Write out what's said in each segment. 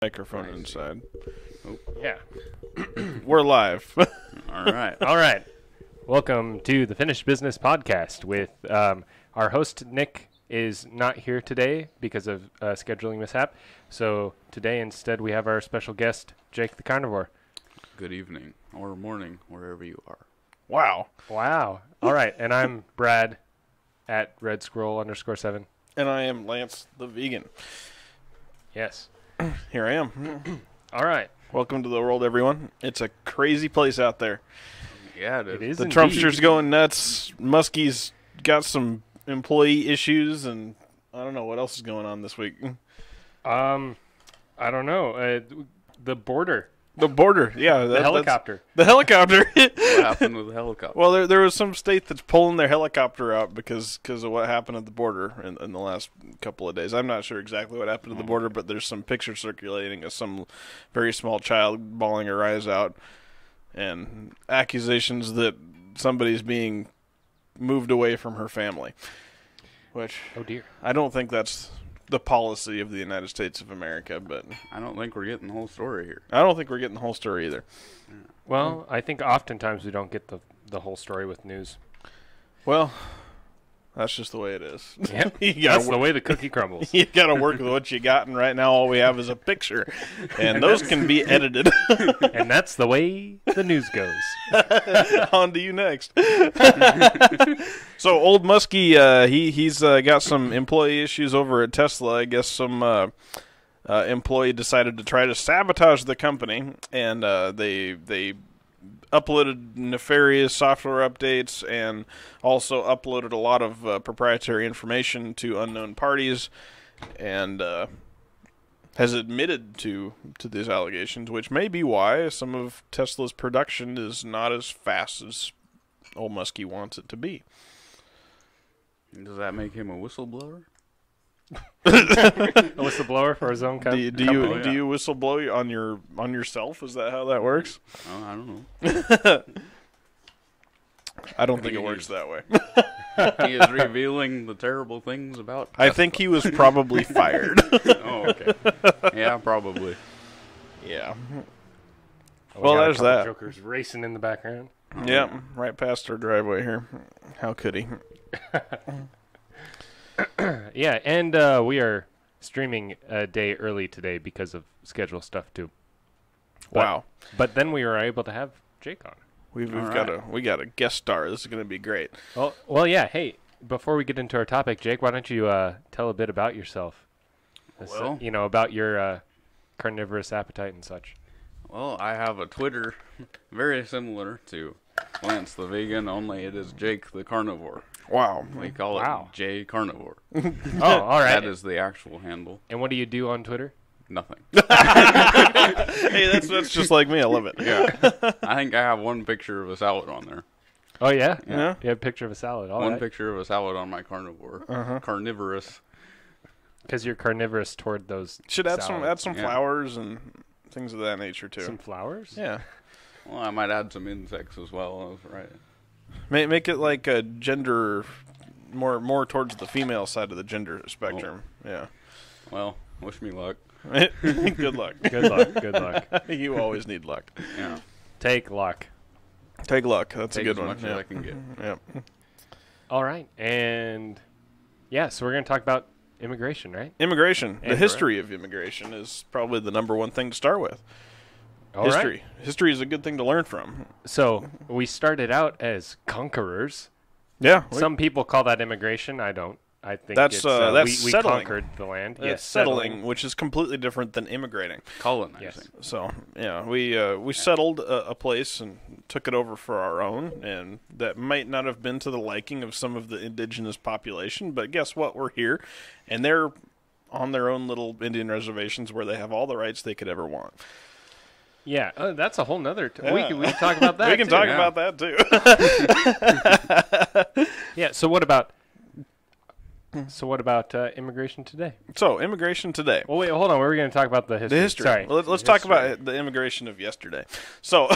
Microphone inside. Oh. Yeah. We're live. All right. Welcome to the Finished Business Podcast with our host, Nick, is not here today because of scheduling mishap. So today instead we have our special guest, Jake the Carnivore. Good evening or morning, wherever you are. Wow. All right. And I'm Brad at RedScroll_7. And I am Lance the Vegan. Yes. Here I am. All right. Welcome to the world, everyone. It's a crazy place out there. Yeah, it is. It is The indeed. Trumpsters going nuts. Muskie's got some employee issues, and I don't know what else is going on this week. I don't know. The border. The border, yeah. The helicopter. The helicopter. What happened with the helicopter? Well, there was some state that's pulling their helicopter out because of what happened at the border in the last couple of days. I'm not sure exactly what happened at the border, but there's some pictures circulating of some very small child bawling her eyes out and accusations that somebody's being moved away from her family, which Oh, dear. I don't think that's the policy of the United States of America, but I don't think we're getting the whole story here. I don't think we're getting the whole story either. Well, I think oftentimes we don't get the whole story with news. Well, that's just the way it is. Yep. You That's gotta the way the cookie crumbles. You got to work with what you got, and right now all we have is a picture, and those can be edited. And that's the way the news goes. On to you next. So old Muskie, he's got some employee issues over at Tesla. I guess some employee decided to try to sabotage the company, and they uploaded nefarious software updates and also uploaded a lot of proprietary information to unknown parties, and has admitted to these allegations, which may be why some of Tesla's production is not as fast as old Muskie wants it to be. Does that make him a whistleblower? A whistleblower for his own Do you whistleblow on yourself? Is that how that works? Oh, I don't know. I don't think it works that way. He is revealing the terrible things about I think he was probably fired. Oh, okay. Yeah, probably. Yeah. We Well, got a there's couple that. Jokers racing in the background. Yep, right past our driveway here. How could he? Yeah, and we are streaming a day early today because of schedule stuff too. Wow. But then we were able to have Jake on. We've All got right. a guest star. This is going to be great. Well, yeah. Hey, before we get into our topic, Jake, why don't you tell a bit about yourself? Well, About your carnivorous appetite and such. Well, I have a Twitter very similar to Lance the Vegan, only it is Jake the Carnivore. Wow. We call Wow. it J Carnivore. Oh, all right. That is the actual handle. And what do you do on Twitter? Nothing. Hey, that's just like me. I love it. Yeah. I think I have one picture of a salad on there. Oh, yeah? Yeah. You have a picture of a salad. All One right. picture of a salad on my carnivore. Carnivorous. Because you're carnivorous toward those Should add salads. some Yeah. flowers and things of that nature too. Some flowers? Yeah. Well, I might add some insects as well. Right. Make it like a gender, more towards the female side of the gender spectrum. Well, wish me luck. Yeah. Good luck. Good luck. Good luck. You always need luck. Yeah. Take luck. Take luck. That's Take a as good one. much as I can get. Yeah. All right. And, yeah, so we're going to talk about immigration, right? Immigration. The And history of immigration is probably the number one thing to start with. All History. right. History is a good thing to learn from. So we started out as conquerors. Yeah. Some people call that immigration. I don't. I think That's, it's, that's we settling. conquered the land. That's Yes, settling, which is completely different than immigrating. Colonizing. Yes. So, yeah, we settled a place and took it over for our own, and that might not have been to the liking of some of the indigenous population, but guess what? We're here, and they're on their own little Indian reservations where they have all the rights they could ever want. Yeah, that's a whole nother. Yeah. We can talk about that. We can too. talk Yeah. about that, too. Yeah. So what about So what about immigration today? So, immigration today. Well, wait, hold on. We were going to talk about the history. The history. Sorry. Well, let's talk about the immigration of yesterday. So,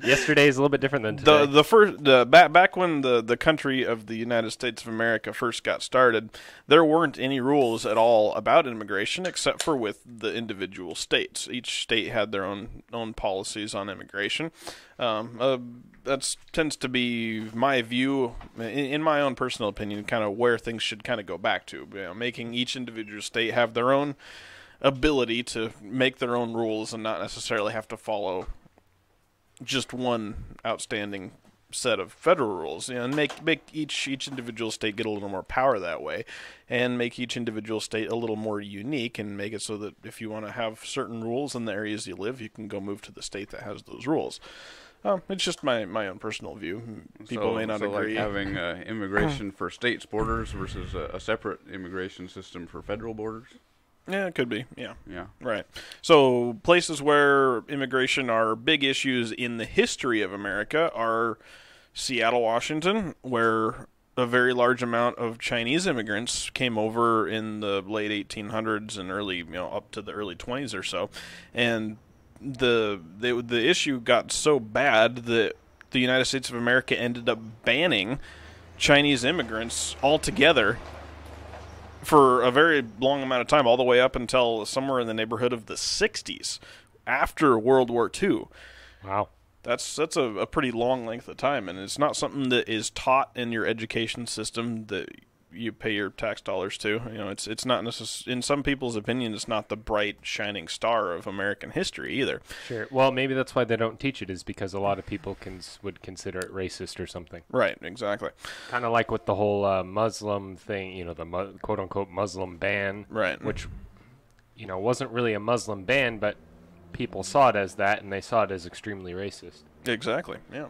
Yesterday is a little bit different than today. back when the country of the United States of America first got started, there weren't any rules at all about immigration except for with the individual states. Each state had their own policies on immigration. That tends to be my view, in my own personal opinion, kind of where things should kind of go back to. Making each individual state have their own ability to make their own rules and not necessarily have to follow just one outstanding set of federal rules, and make each individual state get a little more power that way, and make each individual state a little more unique, and make it so that if you want to have certain rules in the areas you live, you can go move to the state that has those rules. It's just my own personal view. People may not agree. Like having immigration for states' borders versus a separate immigration system for federal borders? Yeah, it could be. Yeah. Yeah. Right. So places where immigration are big issues in the history of America are Seattle, Washington, where a very large amount of Chinese immigrants came over in the late 1800s and early, up to the early 20s or so. And the issue got so bad that the United States of America ended up banning Chinese immigrants altogether for a very long amount of time, all the way up until somewhere in the neighborhood of the 60s, after World War II. Wow. That's a pretty long length of time, and it's not something that is taught in your education system that you pay your tax dollars to. It's not in some people's opinion, it's not the bright shining star of American history either. Sure. Well, maybe that's why they don't teach it, is because a lot of people would consider it racist or something. Right. Exactly. Kind of like with the whole Muslim thing, the quote unquote Muslim ban, right? Which wasn't really a Muslim ban, but people saw it as that, and they saw it as extremely racist. Exactly. Yeah.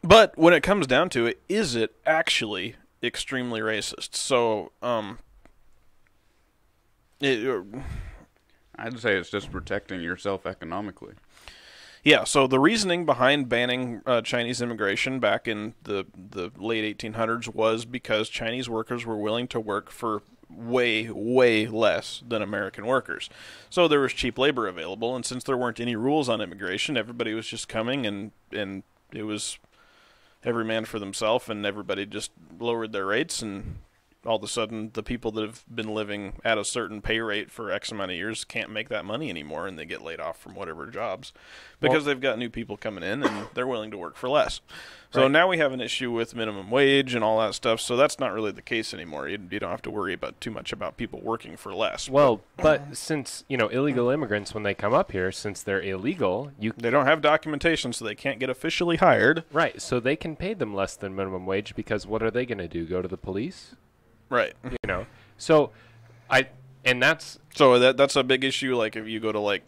But when it comes down to it, is it actually extremely racist? So, I'd say it's just protecting yourself economically. Yeah, so the reasoning behind banning Chinese immigration back in the late 1800s was because Chinese workers were willing to work for way, way less than American workers. So there was cheap labor available, and since there weren't any rules on immigration, everybody was just coming, and it was every man for themselves, and everybody just lowered their rates, and all of a sudden the people that have been living at a certain pay rate for X amount of years can't make that money anymore, and they get laid off from whatever jobs because they've got new people coming in and they're willing to work for less. So right. Now we have an issue with minimum wage and all that stuff, so that's not really the case anymore. You don't have to worry too much about people working for less. Well, but since, illegal immigrants, when they come up here, since they're illegal, they don't have documentation, so they can't get officially hired. Right, so they can pay them less than minimum wage, because what are they going to do, go to the police? Right. So that's a big issue, like if you go to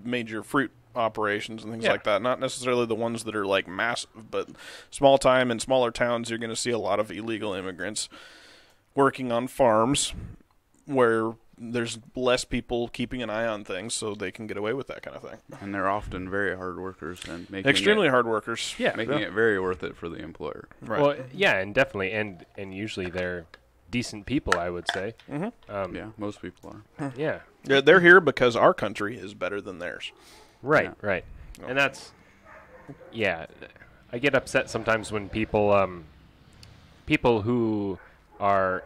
major fruit operations and things like that, not necessarily the ones that are like massive, but small time in smaller towns, you're going to see a lot of illegal immigrants working on farms where there's less people keeping an eye on things, so they can get away with that kind of thing. And they're often very hard workers and making extremely hard workers. Yeah, making it very worth it for the employer. Right. Well, yeah, and definitely, and usually they're decent people, I would say. Mm-hmm. Yeah, most people are. Yeah. They're here because our country is better than theirs. Right, Yeah. right. And that's, I get upset sometimes when people who are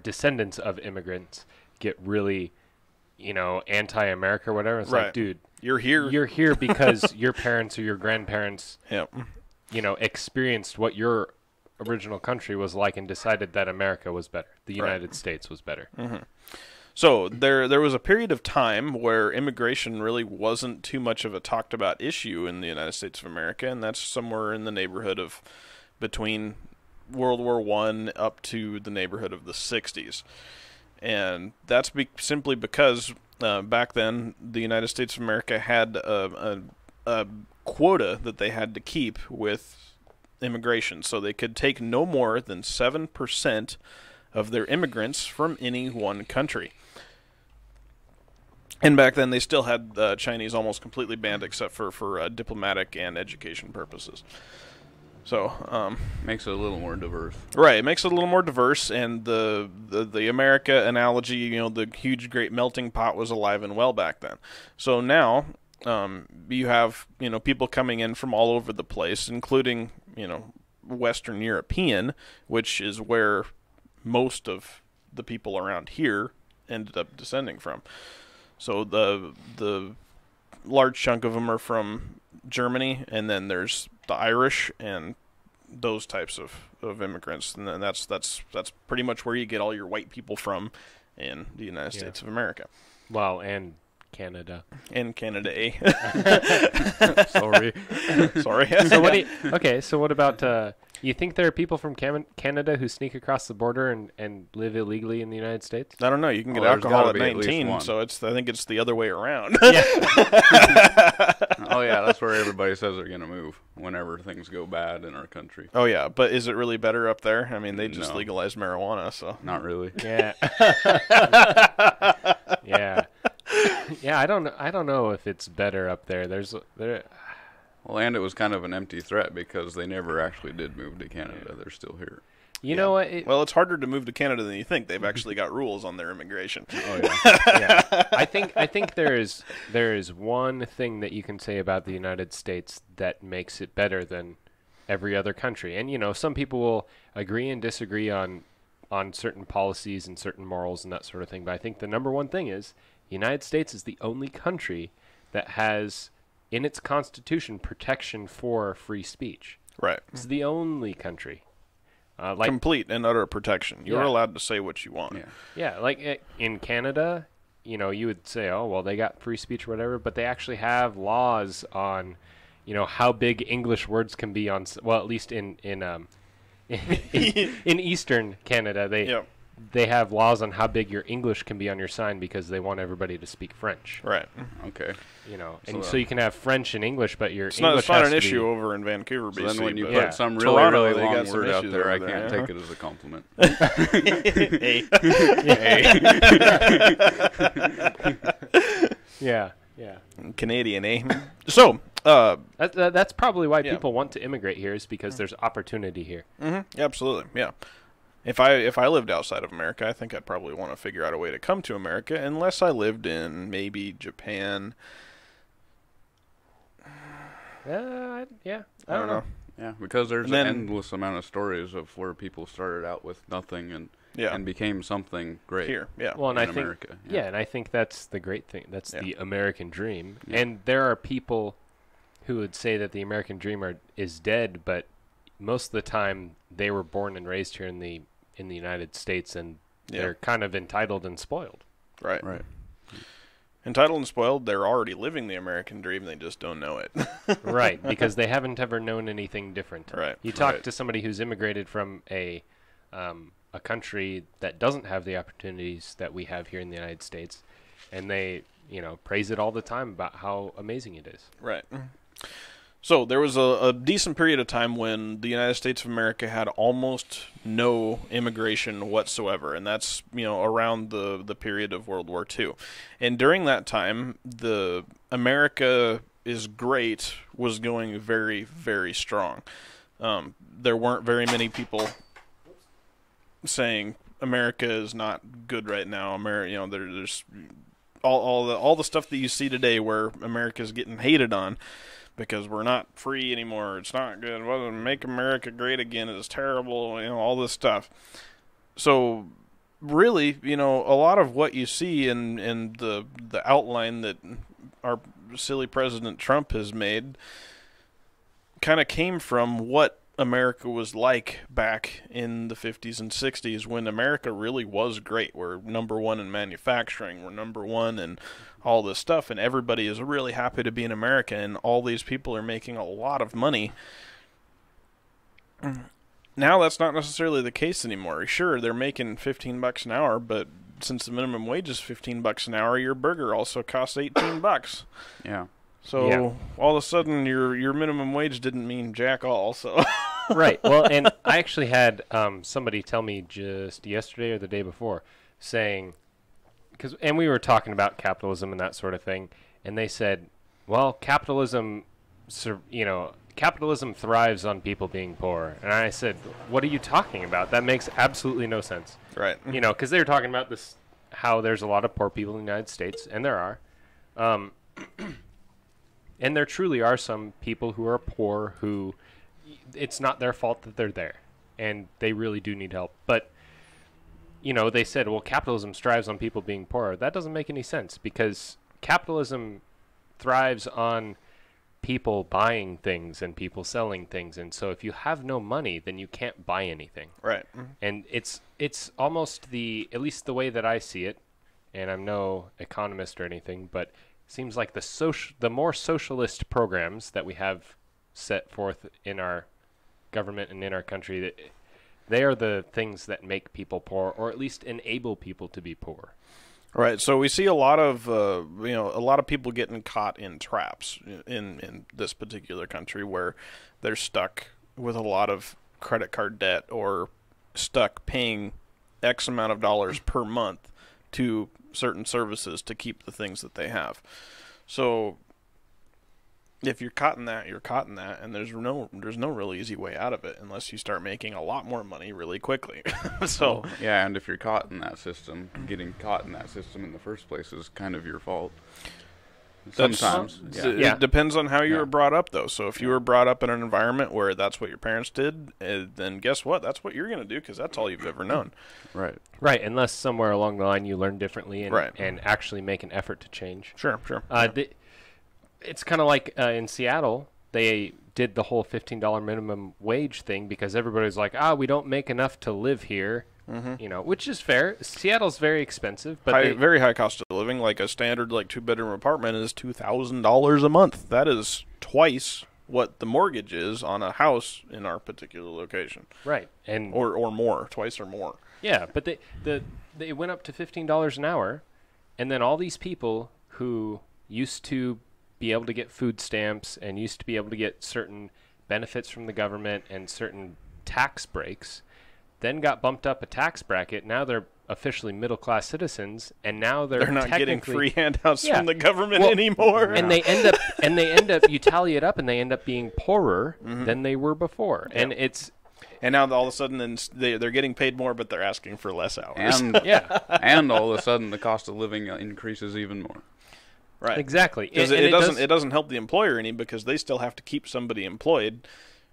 descendants of immigrants get really, anti-America or whatever. It's like, dude, you're here because your parents or your grandparents, yep. Experienced what your original country was like and decided that America was better. The United States was better. Mm-hmm. So there was a period of time where immigration really wasn't too much of a talked about issue in the United States of America, and that's somewhere in the neighborhood of between World War I up to the neighborhood of the 60s. And that's simply because back then the United States of America had a quota that they had to keep with immigration, so they could take no more than 7% of their immigrants from any one country. And back then they still had Chinese almost completely banned except for diplomatic and education purposes. So Makes it a little more diverse. right, it makes it a little more diverse, and the America analogy, the huge great melting pot was alive and well back then. So now you have people coming in from all over the place, including Western European, which is where most of the people around here ended up descending from. So the large chunk of them are from Germany, and then there's the Irish and those types of immigrants, and then that's pretty much where you get all your white people from in the United States of America. Well, and Canada. And Canada, eh? Sorry. Sorry. So what about, you think there are people from Canada who sneak across the border and live illegally in the United States? I don't know. You can get Well, there's alcohol gotta at be at least 19, one. so I think it's the other way around. Yeah. Oh yeah, that's where everybody says they're gonna move whenever things go bad in our country. Oh yeah, but is it really better up there? I mean, they just No. legalized marijuana, so. Not really. Yeah. Yeah. Yeah, I don't know if it's better up there. Well, and it was kind of an empty threat because they never actually did move to Canada. They're still here. You know what? Well, it's harder to move to Canada than you think. They've actually got rules on their immigration. Oh yeah. Yeah. I think there is one thing that you can say about the United States that makes it better than every other country. And some people will agree and disagree on certain policies and certain morals and that sort of thing, but I think the number one thing is the United States is the only country that has in its constitution protection for free speech. Right. It's the only country. Complete and utter protection. You're Yeah. allowed to say what you want. Yeah. Yeah, like in Canada, you would say, oh, well, they got free speech or whatever, but they actually have laws on, how big English words can be on, well, at least in Eastern Canada, they have laws on how big your English can be on your sign because they want everybody to speak French. Right. Okay. So you can have French and English, but your It's English not has an to issue be, over in Vancouver, So BC. then when you but put Yeah. some really, Toronto, really they got long some word out issues there, I over can't there, take it as a compliment. yeah. Canadian, eh? So, That's probably why Yeah. people want to immigrate here is because there's opportunity here. absolutely, yeah. If I lived outside of America, I think I'd probably want to figure out a way to come to America, unless I lived in maybe Japan. Yeah, I don't know. Yeah, because there's And then- an endless amount of stories of where people started out with nothing and Yeah. and became something great. Here, yeah. Well, and in I think America, yeah, and I think that's the great thing. That's Yeah. the American dream. Yeah. And there are people who would say that the American dream is dead, but most of the time they were born and raised here in the United States, and Yeah. they're kind of entitled and spoiled. Right. Right. Entitled and spoiled, they're already living the American dream, they just don't know it. Right, because they haven't ever known anything different. Right. You talk Right. to somebody who's immigrated from a country that doesn't have the opportunities that we have here in the United States, and they, praise it all the time about how amazing it is. Right. So there was a decent period of time when the United States of America had almost no immigration whatsoever, and that's around the period of World War II. And during that time, the America is Great was going very, very strong. There weren't very many people saying America is not good right now. There's all the stuff that you see today where America's getting hated on because we're not free anymore. It's not good. Well, make America great again is terrible. All this stuff. So really, a lot of what you see in the outline that our silly President Trump has made kind of came from what America was like back in the 50s and 60s when America really was great. We're number one in manufacturing. We're number one in all this stuff, and everybody is really happy to be in America, and all these people are making a lot of money. Now that's not necessarily the case anymore. Sure, they're making $15 an hour, but since the minimum wage is $15 an hour, your burger also costs $18. Yeah. So Yeah. all of a sudden, your minimum wage didn't mean jack all. So Right. Well, and I actually had somebody tell me just yesterday or the day before saying, and we were talking about capitalism and that sort of thing, and they said, well, capitalism capitalism thrives on people being poor. And I said, what are you talking about? That makes absolutely no sense. Right. You know, because they were talking about this, how there's a lot of poor people in the United States, and there are. And there truly are some people who are poor who it's not their fault that they're there, and they really do need help. But, you know, they said, well, capitalism thrives on people being poor. That doesn't make any sense, because capitalism thrives on people buying things and people selling things. And so if you have no money, then you can't buy anything. Right. And it's almost at least the way that I see it, and I'm no economist or anything, but seems like the more socialist programs that we have set forth in our government and in our country, they are the things that make people poor, or at least enable people to be poor. Right. So we see a lot of a lot of people getting caught in traps in this particular country, where they're stuck with a lot of credit card debt, or stuck paying X amount of dollars per month to certain services to keep the things that they have. So if you're caught in that, you're caught in that, and there's no real easy way out of it unless you start making a lot more money really quickly. So yeah, and if you're caught in that system, getting caught in that system in the first place is kind of your fault. Sometimes. It depends on how you were brought up, though. So if you were brought up in an environment where that's what your parents did, then guess what? That's what you're going to do, because that's all you've ever known. Right. Right, unless somewhere along the line you learn differently and actually make an effort to change. Sure. It's kind of like in Seattle, they did the whole $15 minimum wage thing because everybody's like, we don't make enough to live here. You know, which is fair. Seattle's very expensive, but very high cost of living. Like a standard 2-bedroom apartment is $2,000 a month. That is twice what the mortgage is on a house in our particular location. Right, and or more, twice or more. Yeah, but they went up to $15 an hour, and then all these people who used to be able to get food stamps and used to be able to get certain benefits from the government and certain tax breaks, then got bumped up a tax bracket. Now they're officially middle-class citizens, and now they're not getting free handouts from the government anymore. And they end up you tally it up, and they end up being poorer than they were before. And and now all of a sudden they're getting paid more, but they're asking for less hours. And and all of a sudden the cost of living increases even more. Right. Exactly. Because it doesn't help the employer any, because they still have to keep somebody employed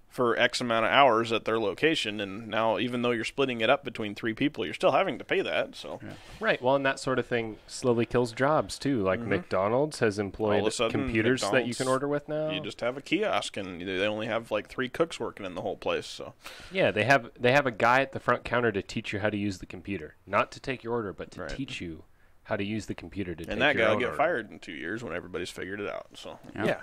for X amount of hours at their location, and now even though you're splitting it up between 3 people, you're still having to pay that. So Right. Well, and that sort of thing slowly kills jobs too. Like McDonald's has employed computers that you can order with now. You just have a kiosk, and they only have 3 cooks working in the whole place. So yeah, they have a guy at the front counter to teach you how to use the computer, not to take your order, but to teach you how to use the computer to take your order. And that guy will get fired in 2 years when everybody's figured it out. So yeah.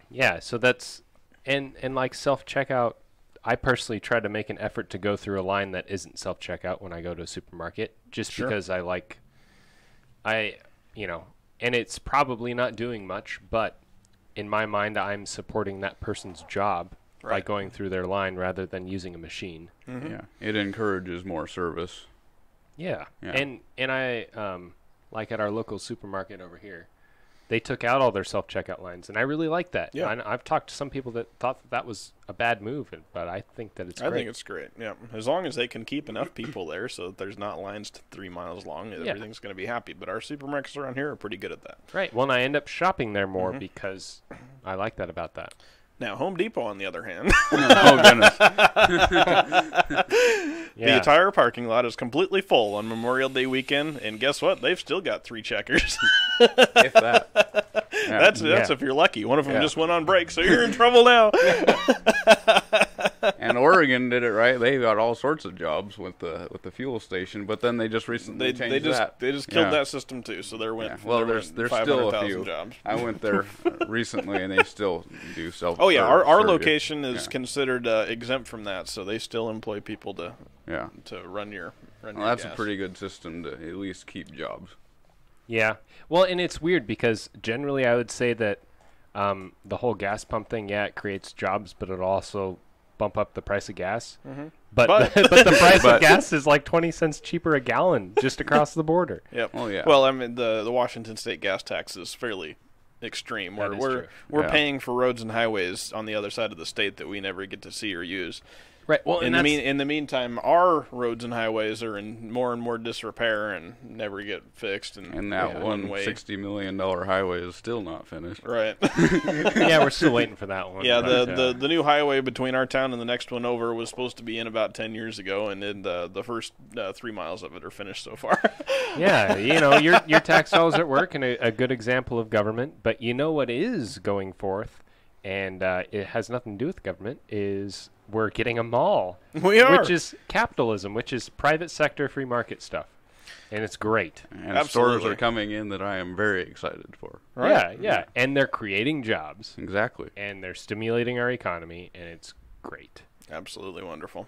Yeah, so that's and like self-checkout, I personally try to make an effort to go through a line that isn't self-checkout when I go to a supermarket, just because and it's probably not doing much, but in my mind I'm supporting that person's job by going through their line rather than using a machine. Yeah, it encourages more service. Yeah. And I like at our local supermarket over here, they took out all their self-checkout lines, and I really like that. Yeah. And I've talked to some people that thought that was a bad move, but I think that it's great. I think it's great, yeah. As long as they can keep enough people there so that there's not lines 3 miles long, everything's going to be happy. But our supermarkets around here are pretty good at that. Right. Well, and I end up shopping there more because I like that about that. Now, Home Depot, on the other hand, oh goodness, the entire parking lot is completely full on Memorial Day weekend, and guess what? They've still got 3 checkers. If that. Yeah. That's if you're lucky. One of them just went on break, so you're in trouble now. And Oregon did it right. They got all sorts of jobs with the fuel station, but then they just recently changed that. They just killed that system too. So there went. Well, there's still a few jobs. I went there recently, and they still do self. Oh yeah, our location is considered exempt from that, so they still employ people to run your. That's gas. a pretty good system to at least keep jobs. Yeah. Well, and it's weird because generally I would say that the whole gas pump thing, it creates jobs, but it also bump up the price of gas. But the price of gas is 20 cents cheaper a gallon just across the border. Yep. Oh yeah. Well, I mean the Washington State gas tax is fairly extreme. That is We're true. Yeah. paying for roads and highways on the other side of the state that we never get to see or use. Right. Well, In the meantime, our roads and highways are in more and more disrepair and never get fixed. And that one way. $60 million highway is still not finished. Right. yeah, we're still waiting for that one. Yeah, but, the new highway between our town and the next one over was supposed to be in about 10 years ago, and then the first 3 miles of it are finished so far. yeah, your tax dollars at work and a good example of government. But you know what is going forth, and it has nothing to do with government, is we're getting a mall. We are. Which is capitalism, which is private sector free market stuff. And it's great. And Absolutely. stores are coming in that I am very excited for. Right. Yeah. And they're creating jobs. Exactly. And they're stimulating our economy, and it's great. Absolutely wonderful.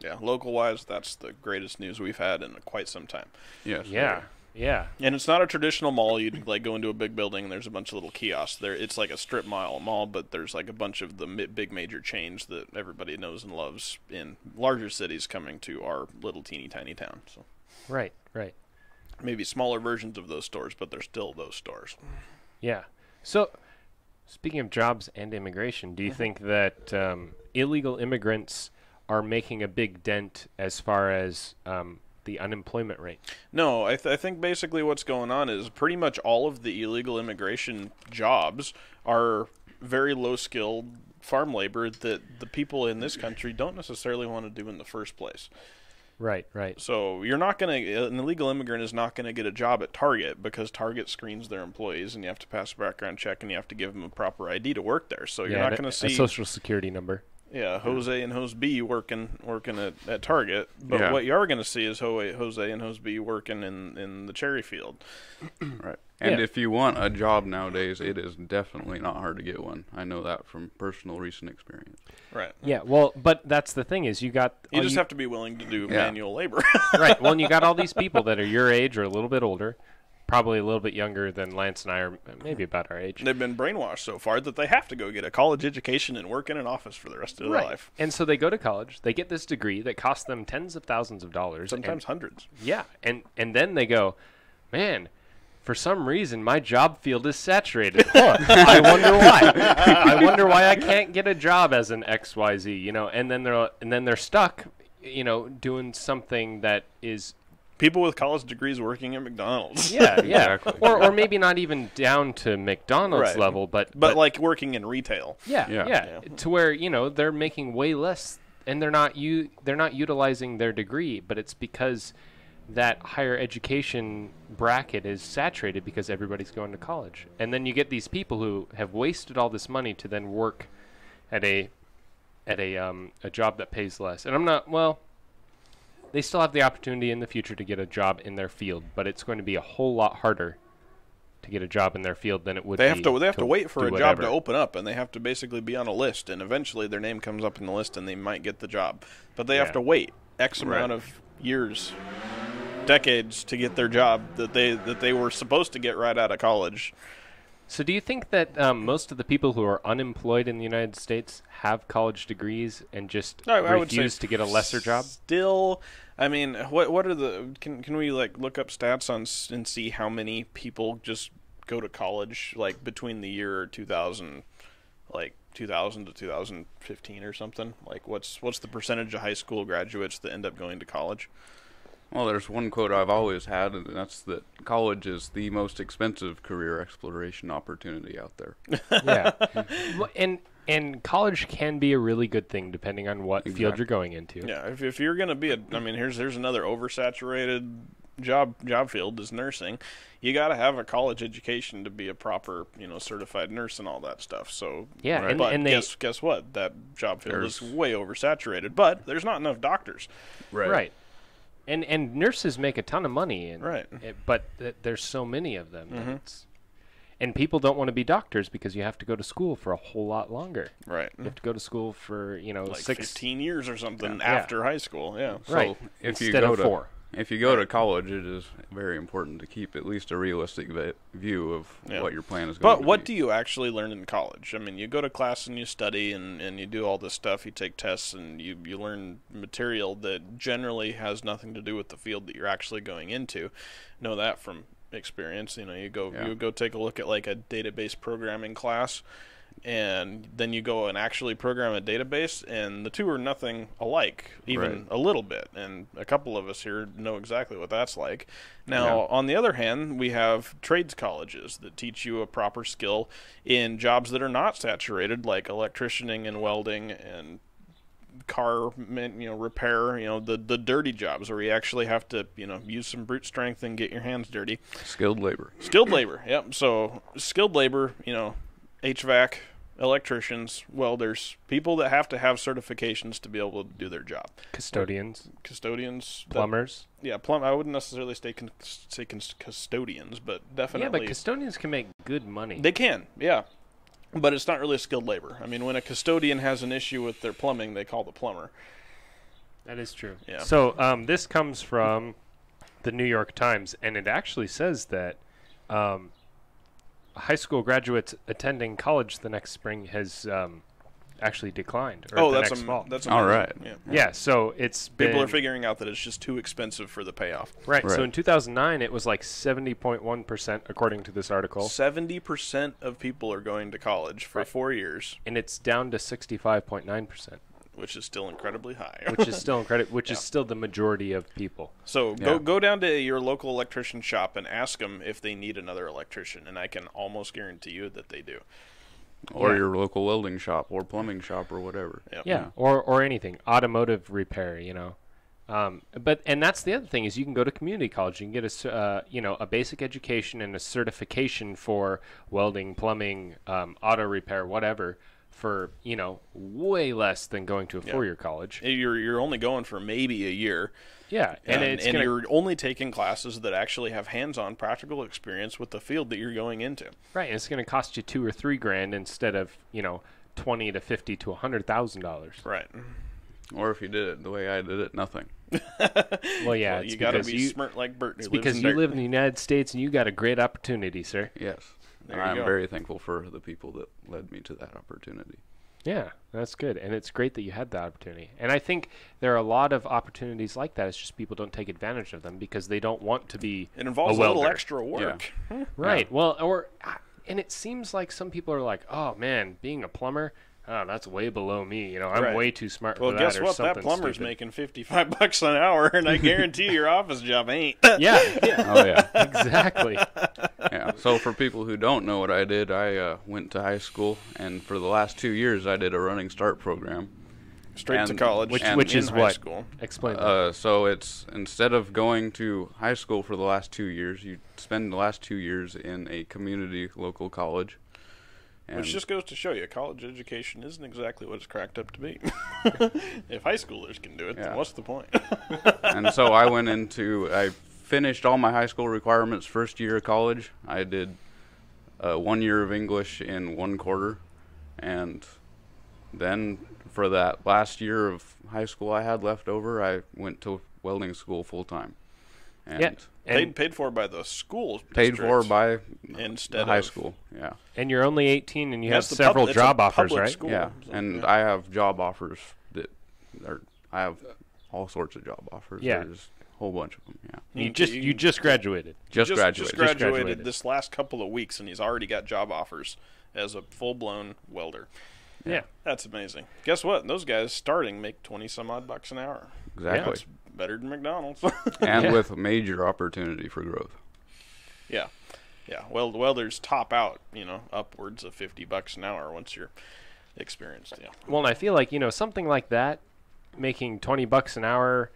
Yeah, local-wise, that's the greatest news we've had in quite some time. Yes. Yeah. Yeah. And it's not a traditional mall. You'd like go into a big building and there's a bunch of little kiosks there. It's like a strip mall, but there's like a bunch of the big major chains that everybody knows and loves in larger cities coming to our little teeny tiny town. So Right. maybe smaller versions of those stores, but they're still those stores. Yeah. So, speaking of jobs and immigration, do you think that illegal immigrants are making a big dent as far as the unemployment rate? No, I think basically what's going on is pretty much all of the illegal immigration jobs are very low-skilled farm labor that the people in this country don't necessarily want to do in the first place. Right. So an illegal immigrant is not going to get a job at Target because Target screens their employees and you have to pass a background check and you have to give them a proper ID to work there. So you're not going to see a social security number. Yeah, Jose and Jose B working at Target, but what you are going to see is Jose and Jose B working in the cherry field. Right. And if you want a job nowadays, it is definitely not hard to get one. I know that from personal recent experience. Right. Yeah, well, but that's the thing is you just have to be willing to do manual labor. right. Well, and you got all these people that are your age or a little bit older, probably a little bit younger than Lance and I, or maybe about our age. They've been brainwashed so far that they have to go get a college education and work in an office for the rest of their life. And so they go to college, they get this degree that costs them tens of thousands of dollars. Sometimes hundreds. Yeah, and then they go, man, for some reason my job field is saturated. Huh, I wonder why. I wonder why I can't get a job as an XYZ, and then they're stuck, doing something that is people with college degrees working at McDonald's. Yeah. Exactly. Or maybe not even down to McDonald's level, but like working in retail. Yeah. To where, they're making way less and they're not utilizing their degree, but it's because that higher education bracket is saturated because everybody's going to college. And then you get these people who have wasted all this money to then work at a job that pays less. And they still have the opportunity in the future to get a job in their field, but it's going to be a whole lot harder to get a job in their field than it would they be. Have to wait for a job to whatever. open up, and they have to basically be on a list, and eventually their name comes up in the list, and they might get the job. But they have to wait X amount of years, decades to get their job that they were supposed to get right out of college. So do you think that most of the people who are unemployed in the United States have college degrees and just refuse to get a lesser job? Still, I mean, what are the can we look up stats and see how many people just go to college between the year 2000 to 2015 or something? What's the percentage of high school graduates that end up going to college? Well, there's one quote I've always had, and that's that college is the most expensive career exploration opportunity out there. Yeah. And college can be a really good thing depending on what field you're going into. Yeah, if you're going to be here's another oversaturated job field is nursing. You got to have a college education to be a proper, certified nurse and all that stuff. So yeah, but guess what? That job field is way oversaturated, but there's not enough doctors. Right. And nurses make a ton of money, but there's so many of them. Mm-hmm. And people don't want to be doctors because you have to go to school for a whole lot longer. Right. You have to go to school for 15 years or something after high school. Yeah. Right. So if you go to college, it is very important to keep at least a realistic view of what your plan is going to be. But what do you actually learn in college? I mean, you go to class and you study and you do all this stuff. You take tests and you learn material that generally has nothing to do with the field that you're actually going into. Know that from experience. You go take a look at like a database programming class, and then you go and actually program a database, and the two are nothing alike, even a little bit. And a couple of us here know exactly what that's like. Now, on the other hand, we have trades colleges that teach you a proper skill in jobs that are not saturated, like electricianing and welding and car repair, the dirty jobs where you actually have to use some brute strength and get your hands dirty. Skilled labor. Yep. So skilled labor, HVAC, electricians, welders, people that have to have certifications to be able to do their job. Custodians, plumbers. I wouldn't necessarily say custodians, but definitely. Yeah, but custodians can make good money. They can, yeah. But it's not really skilled labor. I mean, when a custodian has an issue with their plumbing, they call the plumber. That is true. Yeah. So this comes from the New York Times, and it actually says that high school graduates attending college the next spring has actually declined. Next fall. That's all right. Yeah. So it's people are figuring out that it's just too expensive for the payoff. Right. So in 2009, it was like 70.1%, according to this article. 70% of people are going to college for 4 years, and it's down to 65.9%. Which is still incredibly high. Which is still is still the majority of people. So go down to your local electrician shop and ask them if they need another electrician, and I can almost guarantee you that they do. Or your local welding shop or plumbing shop or whatever. Yep. Yeah, or anything, automotive repair, But that's the other thing is you can go to community college. You can get a basic education and a certification for welding, plumbing, auto repair, whatever, for way less than going to a 4-year college. You're only going for maybe a year. Yeah, and you're only taking classes that actually have hands-on practical experience with the field that you're going into. Right, and it's going to cost you $2,000 or $3,000 instead of $20,000 to $50,000 to $100,000. Right. Or if you did it the way I did it, nothing. Well, yeah, you got to be smart like Bert. It's because you live in the United States and you got a great opportunity, sir. Yes. And I'm very thankful for the people that led me to that opportunity. Yeah, that's good. And it's great that you had that opportunity. And I think there are a lot of opportunities like that. It's just people don't take advantage of them because they don't want to be It involves a little extra work. Yeah. Right. Well, and it seems like some people are like, oh, man, being a plumber, that's way below me. I'm way too smart for that. Well, guess what? That plumber's making $55 an hour, and I guarantee your office job ain't. Yeah. Oh, yeah. Exactly. Yeah. So for people who don't know what I did, I went to high school, and for the last 2 years, I did a running start program. Straight to college, which is high what? School. Explain that. So it's instead of going to high school for the last 2 years, you spend the last 2 years in a community local college. Which just goes to show you, college education isn't exactly what it's cracked up to be. If high schoolers can do it, then what's the point? And so I finished all my high school requirements first year of college. I did 1 year of English in 1 quarter. And then for that last year of high school I had left over, I went to welding school full time. And paid for by the school. Paid for by instead the high of school, yeah. And you're only 18 and you have It's several job offers, public right? school, Yeah, so, and I have job offers I have all sorts of job offers. Yeah. There's a whole bunch of them, yeah. You just graduated. Just graduated this last couple of weeks, and he's already got job offers as a full-blown welder. Yeah. That's amazing. Guess what? Those guys starting make 20-some-odd bucks an hour. Exactly. That's better than McDonald's. And with major opportunity for growth. Yeah. Welders top out, upwards of $50 an hour once you're experienced. Yeah. Well, and I feel like something like that, making $20 an hour,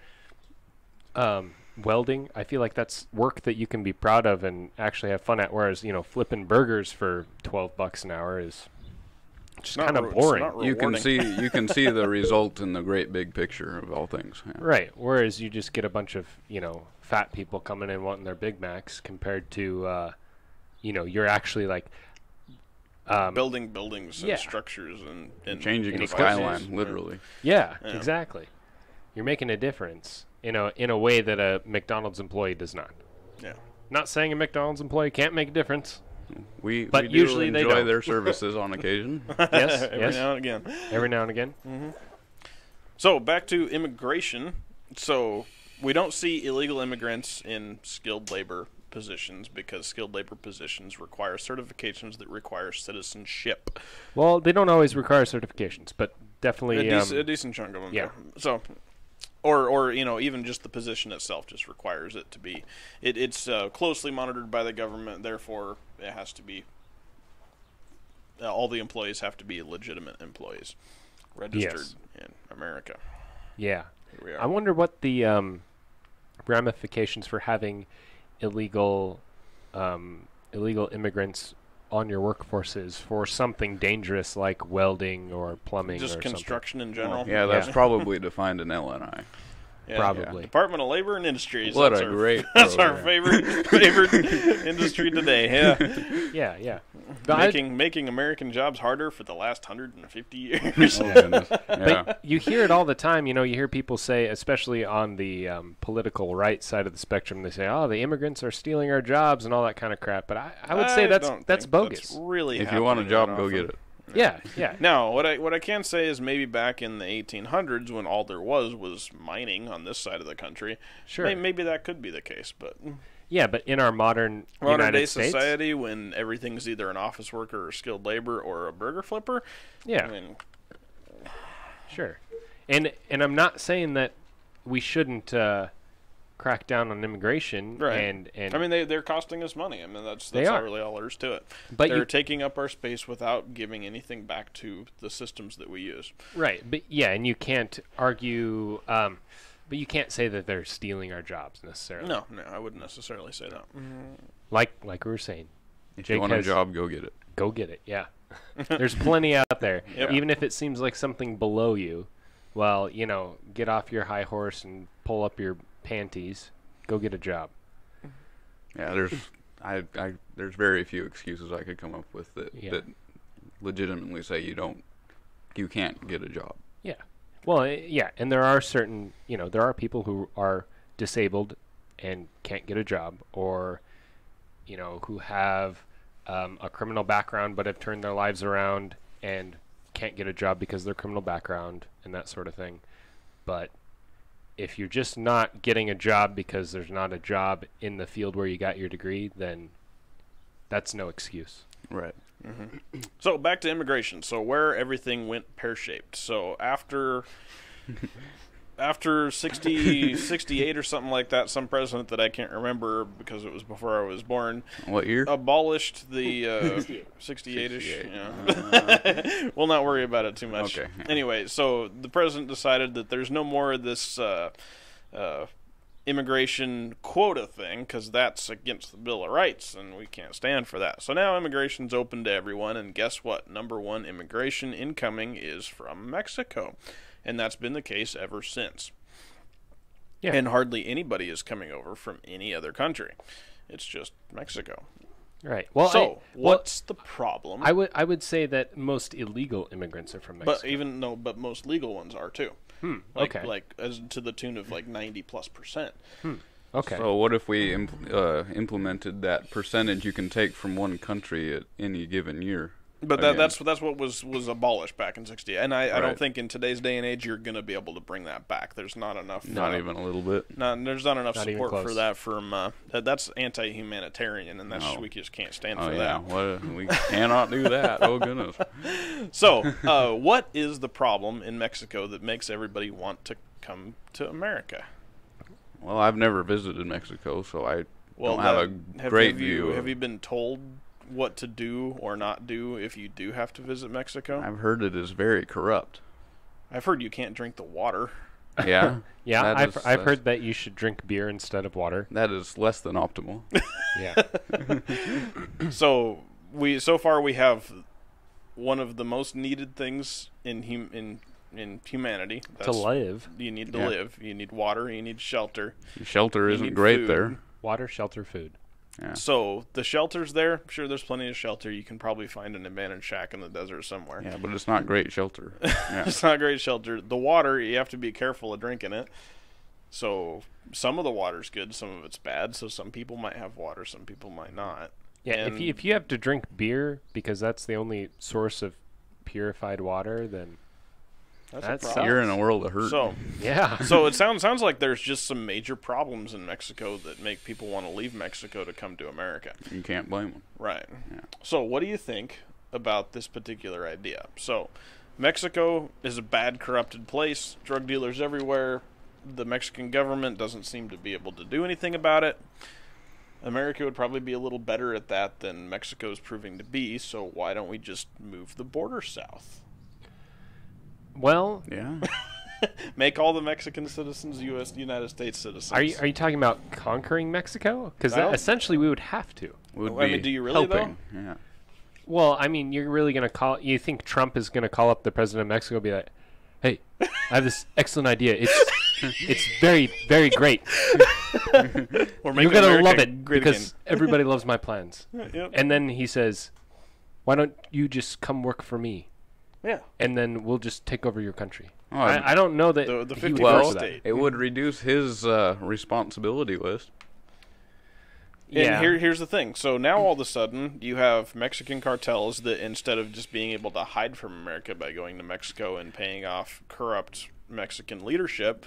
welding. I feel like that's work that you can be proud of and actually have fun at. Whereas flipping burgers for $12 an hour is just kind of boring. You can see the result in the great big picture of all things. Yeah. Right. Whereas you just get a bunch of fat people coming in wanting their Big Macs compared to you're actually like building buildings and structures and changing the skyline, literally. Yeah, exactly. You're making a difference in a way that a McDonald's employee does not. Yeah. Not saying a McDonald's employee can't make a difference. We usually do they enjoy don't. their services on occasion. Yes, every now and again. Every now and again. Mm-hmm. So back to immigration. So we don't see illegal immigrants in skilled labor positions because skilled labor positions require certifications that require citizenship. Well, they don't always require certifications, but definitely A decent chunk of them. yeah. Do. So, or even just the position itself just requires it to be. It's closely monitored by the government. Therefore, it has to be. All the employees have to be legitimate employees, registered in America. Yeah. Here we are. I wonder what the ramifications for having illegal immigrants on your workforce is for something dangerous like welding or plumbing Just or construction in general. Yeah, that's Yeah. probably defined in LNI. Yeah. Probably. Department of Labor and Industries. What that's a our, great That's our program. favorite industry today. Yeah. something. Yeah. But Making American jobs harder for the last 150 years. Oh, goodness. Yeah. But you hear it all the time. You hear people say, especially on the political right side of the spectrum, they say, "Oh, the immigrants are stealing our jobs" and all that kind of crap. But I would say that's don't think bogus. That's really If you want a happening job, that go often. get it. Yeah. Now, what I can say is maybe back in the 1800s when all there was mining on this side of the country, Sure. maybe that could be the case. But Yeah, but in our modern day United States, society, when everything's either an office worker or skilled labor or a burger flipper, yeah, I mean, sure. And I'm not saying that we shouldn't crack down on immigration. right? And I mean, they're costing us money. I mean, that's They are. really all there is to it. But they're you- taking up our space without giving anything back to the systems that we use. right, but yeah, and you can't argue. But you can't say that they're stealing our jobs necessarily. No, I wouldn't necessarily say that. Like we were saying, If Jake you want a has- job, go get it. go get it. Yeah, there's plenty out there. Yep. Even if it seems like something below you, well, get off your high horse and pull up your panties. Go get a job. Yeah, there's very few excuses I could come up with that legitimately say you can't get a job. Yeah. Well, yeah, and there are certain, there are people who are disabled and can't get a job, or, who have a criminal background but have turned their lives around and can't get a job because of their criminal background and that sort of thing. But if you're just not getting a job because there's not a job in the field where you got your degree, then that's no excuse. Right. So back to immigration. So where everything went pear-shaped. So after 68 or something like that, some president that I can't remember because it was before I was born What year? abolished the 68-ish. Yeah. We'll not worry about it too much. Okay. Anyway, so the president decided that there's no more of this immigration quota thing because that's against the Bill of Rights and we can't stand for that. So now immigration's open to everyone, and guess what? Number one immigration incoming is from Mexico, and that's been the case ever since. Yeah. And hardly anybody is coming over from any other country. It's just Mexico. Right. Well, So what's the problem? I would say that most illegal immigrants are from Mexico. But most legal ones are too. Okay. Like as to the tune of like 90+%. Okay. So what if we implemented that percentage you can take from one country at any given year? But Again. that's what was abolished back in '68, and I don't Right. think in today's day and age you're going to be able to bring that back. There's not enough. Not even a little bit. There's not enough Not even support for close. that from. That's anti-humanitarian, and that's No. we just can't stand Oh for yeah, that. we cannot do that. Oh goodness. So, what is the problem in Mexico that makes everybody want to come to America? Well, I've never visited Mexico, so I don't have a have great you, view. Have you been told what to do or not do if you do have to visit Mexico? I've heard it is very corrupt. I've heard you can't drink the water. Yeah. Yeah, That I've is- heard that you should drink beer instead of water. That is less than optimal. Yeah. So far we have one of the most needed things in humanity. To live. You need to Yeah. live. You need water. You need shelter. Shelter You isn't need great food. there. Water, shelter, food. Yeah. So the shelter's there. Sure, there's plenty of shelter. You can probably find an abandoned shack in the desert somewhere. Yeah, but it's not great shelter. Yeah. It's not great shelter. The water, you have to be careful of drinking it. So some of the water's good, some of it's bad. So some people might have water, some people might not. Yeah, And if you have to drink beer because that's the only source of purified water, then That's That a problem. sucks. You're in a world of hurt. So, Yeah. so it sounds like there's just some major problems in Mexico that make people want to leave Mexico to come to America. You can't blame them. Right. Yeah. So, what do you think about this particular idea? So, Mexico is a bad, corrupted place. Drug dealers everywhere. The Mexican government doesn't seem to be able to do anything about it. America would probably be a little better at that than Mexico's proving to be, so why don't we just move the border south? Well, Yeah. Make all the Mexican citizens United States citizens. are you talking about conquering Mexico? Because I don't- essentially we would have to. Would I be mean, do you really, helping. Yeah. Well, I mean, you're really going to call... You think Trump is going to call up the president of Mexico and be like, hey, I have this excellent idea. It's very, very great. We're You're making going to America love it great because everybody loves my plans. again. Yep. And then he says, why don't you just come work for me? Yeah. And then we'll just take over your country. Oh, I don't know that The he would 51st work for that. state. It would reduce his responsibility list. Yeah. And here's the thing. So now all of a sudden you have Mexican cartels that instead of just being able to hide from America by going to Mexico and paying off corrupt Mexican leadership,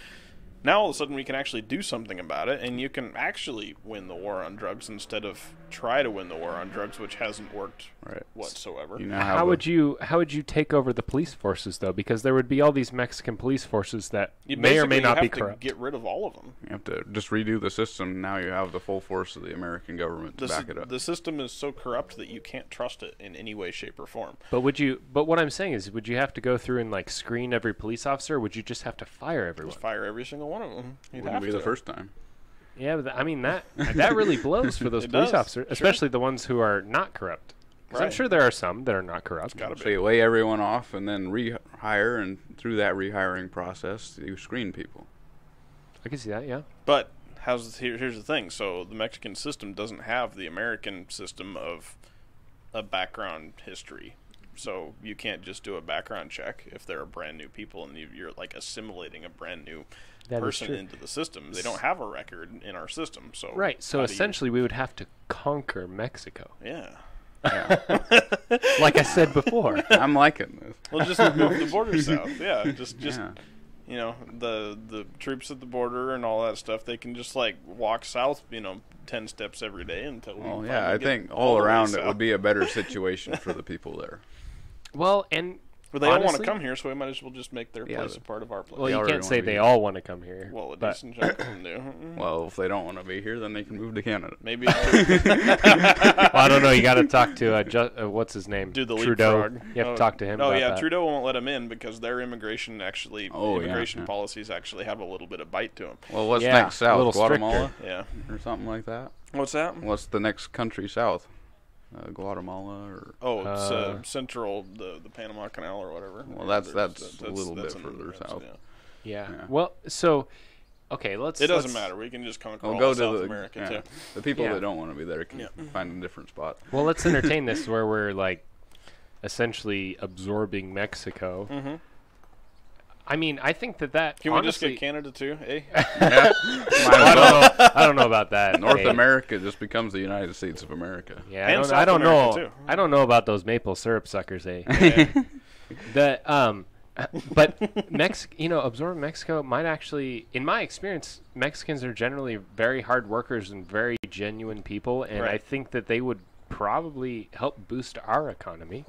now all of a sudden we can actually do something about it, and you can actually win the war on drugs instead of try to win the war on drugs, which hasn't worked Right. whatsoever. You know How would you take over the police forces though? Because there would be all these Mexican police forces that You may or may basically not be have to corrupt. get rid of all of them. You have to just redo the system. Now you have the full force of the American government to back it up. The system is so corrupt that you can't trust it in any way, shape, or form. But what I'm saying is, would you have to go through and like screen every police officer? Or would you just have to fire everyone? Just fire every single one of them. You'd Wouldn't have be to. the first time. Yeah, but I mean that really blows for those It police does, officers, sure. especially the ones who are not corrupt. 'Cause I'm Right. sure there are some that are not corrupt. Gotta So be. you lay everyone off and then rehire, and through that rehiring process, you screen people. I can see that. Yeah. But here's the thing. So the Mexican system doesn't have the American system of a background history. So you can't just do a background check if they're brand new people and you're like assimilating a brand new That is person true. into the system. They don't have a record in our system. So Right. So how do you- essentially, we would have to conquer Mexico, yeah. like I said before. I'm liking this. We'll just move the border south. Yeah, just Yeah. you know, the troops at the border and all that stuff. They can just like walk south, 10 steps every day until we. Well, yeah, finally I get think the all way around it south. would be a better situation for the people there. Well, and But they all want to honestly- come here, so we might as well just make their Yeah, place a part of our place. well, They you already can't say wanna be they here. all want to come here. Well, a but decent chunk of them do. Well, if they don't want to be here, then they can move to Canada. Maybe I don't know. You got to talk to what's his name? do the Trudeau. leapfrog. You have to talk to him. Oh about yeah, that. Trudeau won't let them in because their immigration yeah. policies actually have a little bit of bite to them. Well, what's Yeah, next a south? little Guatemala Yeah. or something like that? What's that? What's the next country south? Guatemala or... Oh, it's central, the Panama Canal or whatever. Well, that's There's- a little that's bit in the further Immigrants, south. Yeah. Yeah. Well, so okay, let's. It doesn't let's- matter. We can just conquer We'll all go of to South the America yeah. too. The people Yeah. that don't want to be there can Yeah. find a different spot. Well, let's entertain this where we're like essentially absorbing Mexico. Mm-hmm. I mean, I think that Can we honestly, just get Canada too? Eh? Yeah. I don't know. I don't know about that. North Hey. America just becomes the United States of America. Yeah, And I South don't America, know. too. I don't know about those maple syrup suckers, eh? Yeah. But absorbing Mexico might actually, in my experience, Mexicans are generally very hard workers and very genuine people, and I Right. think that they would probably help boost our economy.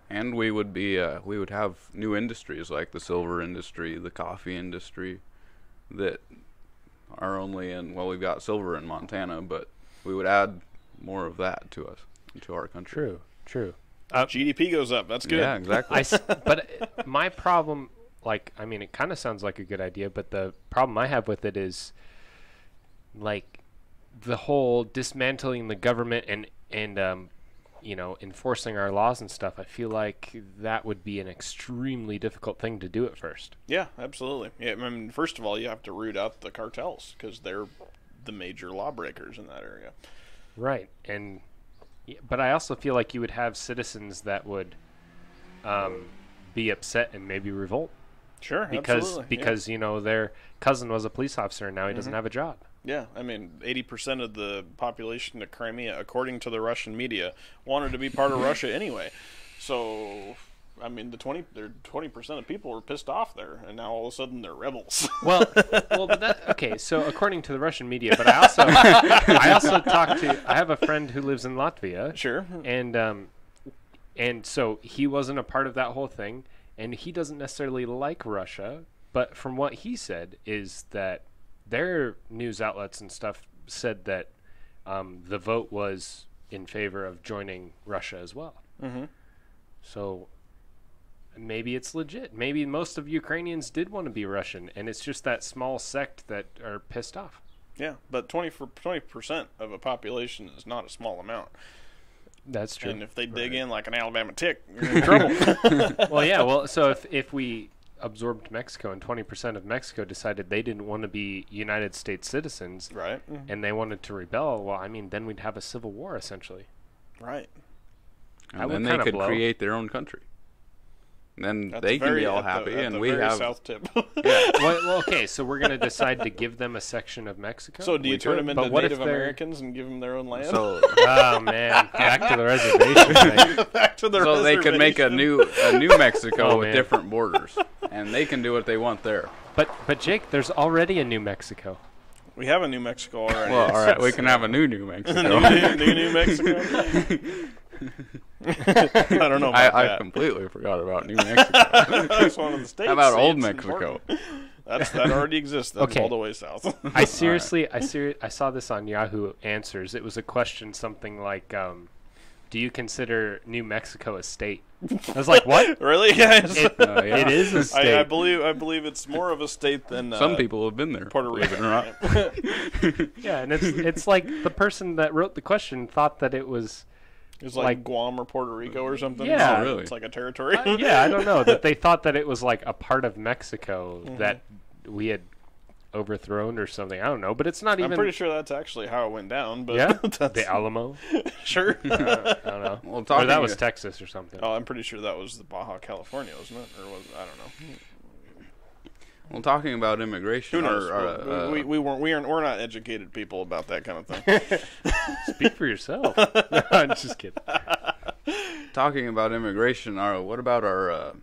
And we would have new industries like the silver industry, the coffee industry, that are only we've got silver in Montana, but we would add more of that to our country. True. GDP goes up. That's good. Yeah, exactly. But my problem, it kind of sounds like a good idea, but the problem I have with it is, like, the whole dismantling the government and enforcing our laws and stuff. I feel like that would be an extremely difficult thing to do at first. Yeah, absolutely. Yeah, I mean, first of all, you have to root out the cartels because they're the major lawbreakers in that area. Right, but I also feel like you would have citizens that would be upset and maybe revolt Sure, because absolutely. their cousin was a police officer and now he doesn't have a job. Yeah, I mean, 80% of the population of Crimea, according to the Russian media, wanted to be part of Russia anyway. So, I mean, the 20% of people were pissed off there, and now all of a sudden they're rebels. Well, but okay. So according to the Russian media, but I also talked to. I have a friend who lives in Latvia. Sure. And so he wasn't a part of that whole thing, and he doesn't necessarily like Russia. But from what he said is that their news outlets and stuff said that the vote was in favor of joining Russia as well. Mm-hmm. So maybe it's legit. Maybe most of Ukrainians did want to be Russian, and it's just that small sect that are pissed off. Yeah, but 20% of a population is not a small amount. That's true. And if they dig in like an Alabama tick, you're in trouble. Well, yeah. Well, so if we absorbed Mexico and 20% of Mexico decided they didn't want to be United States citizens, Right. and they wanted to rebel, well, I mean, then we'd have a civil war essentially. Right. And then they could create their own country. Then they can be all happy, and we have south tip. yeah. Well, okay, so we're going to decide to give them a section of Mexico? So do you turn them into But what if Native they're- Americans and give them their own land? So Oh, man. Back to the reservation. Back to the so they could make a reservation. new Mexico Oh, with man. different borders, and they can do what they want there. But Jake, there's already a New Mexico. We have a New Mexico already. Well, all right, we can have a new Mexico. New Mexico. I don't know about I that. completely forgot about New Mexico. That's one of the states. How about See, Old it's Mexico? important. That already exists. That's Okay. all the way south. I saw this on Yahoo Answers. It was a question something like, do you consider New Mexico a state? I was like, what? Really, guys? It, Yeah. it is a state. I believe it's more of a state than Some people have been there. Puerto believe Rico. it or not. Yeah, and it's like the person that wrote the question thought that it was, It's like Guam or Puerto Rico or something. Yeah. Oh, really? It's like a territory. yeah, I don't know, that they thought that it was like a part of Mexico that we had overthrown or something. I don't know, but it's not even. I'm pretty sure that's actually how it went down. But Yeah, that's, the Alamo. sure. I don't know. Well, Or talking that was Texas or something. Oh, I'm pretty sure that was the Baja California, wasn't it? Or was I don't know. Well, talking about immigration, Who knows? or, We're not educated people about that kind of thing. Speak for yourself. No, I'm just kidding. talking about immigration, what about our